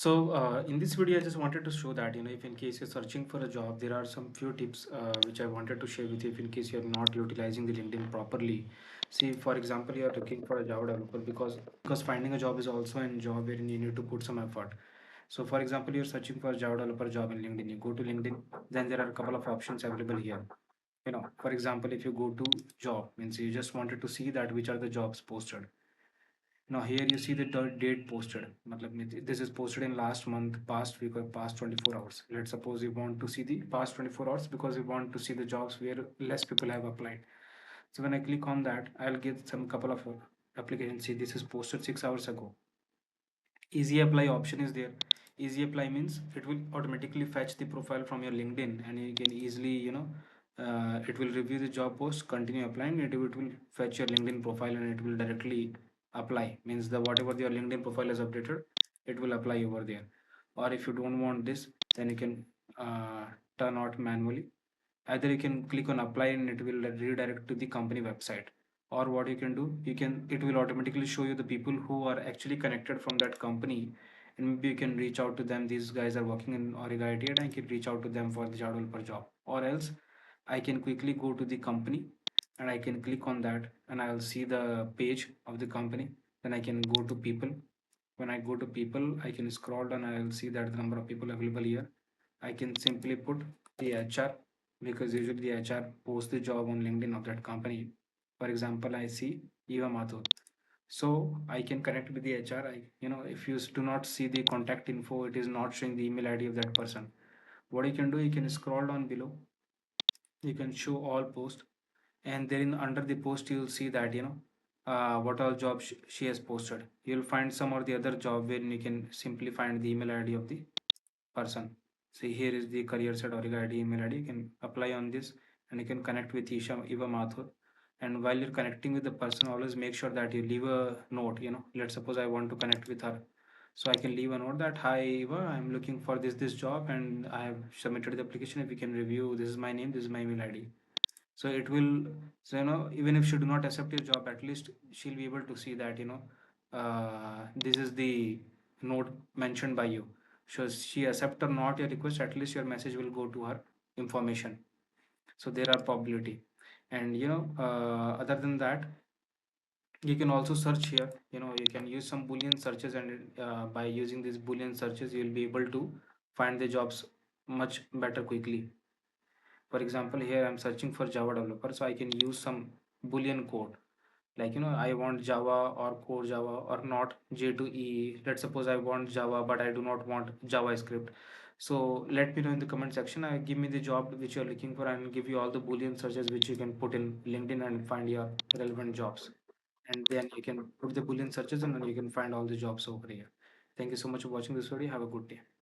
In this video, I just wanted to show that, if in case you're searching for a job, there are some few tips which I wanted to share with you if in case you're not utilizing the LinkedIn properly. See, for example, you're looking for a Java developer because finding a job is also a job wherein you need to put some effort. So, for example, you're searching for a Java developer job in LinkedIn. You go to LinkedIn, then there are a couple of options available here. For example, if you go to job, means you just wanted to see that which are the jobs posted. Now here you see the date posted. This is posted in last month, past week, or past 24 hours. Let's suppose you want to see the past 24 hours because we want to see the jobs where less people have applied. So when I click on that, I'll get some couple of applications. See, this is posted 6 hours ago. Easy apply option is there. Easy apply means it will automatically fetch the profile from your LinkedIn, and you can easily, it will review the job post, continue applying. It will fetch your LinkedIn profile and it will directly apply. Means the whatever your LinkedIn profile is updated, it will apply over there. Or if you don't want this, then you can turn out manually. Either you can click on apply and it will redirect to the company website, or what you can do, it will automatically show you the people who are actually connected from that company, and maybe you can reach out to them. These guys are working in Origa IT and I can reach out to them for the Java developer job. Or else I can quickly go to the company and I can click on that and I'll see the page of the company. Then I can go to people. When I go to people, I can scroll down and I'll see that the number of people available here. I can simply put the HR, because usually the HR posts the job on LinkedIn of that company. For example, I see Eva Mathur. So I can connect with the HR. If you do not see the contact info, it is not showing the email ID of that person. What you can do, you can scroll down below. You can show all posts, and then under the post you'll see that what all jobs she has posted. You'll find some or the other job where you can simply find the email ID of the person. See, here is the career set or ID email ID. You can apply on this and you can connect with Eva Mathur. And while you're connecting with the person, always make sure that you leave a note. Let's suppose I want to connect with her. So I can leave a note that, hi Eva, I'm looking for this job and I have submitted the application. If you can review, this is my name, this is my email ID. So it will, even if she do not accept your job, at least she'll be able to see that, this is the note mentioned by you. So she accept or not your request, at least your message will go to her information. So there are probability. And other than that, you can also search here. You can use some boolean searches, and by using these boolean searches you will be able to find the jobs much better quickly. For example, here I'm searching for Java developer, so I can use some boolean code, like, I want Java or core Java or not J2EE. Let's suppose I want Java but I do not want JavaScript. So let me know in the comment section. Give me the job which you're looking for and give you all the boolean searches which you can put in LinkedIn and find your relevant jobs. And then you can put the boolean searches and then you can find all the jobs over here. Thank you so much for watching this video. Have a good day.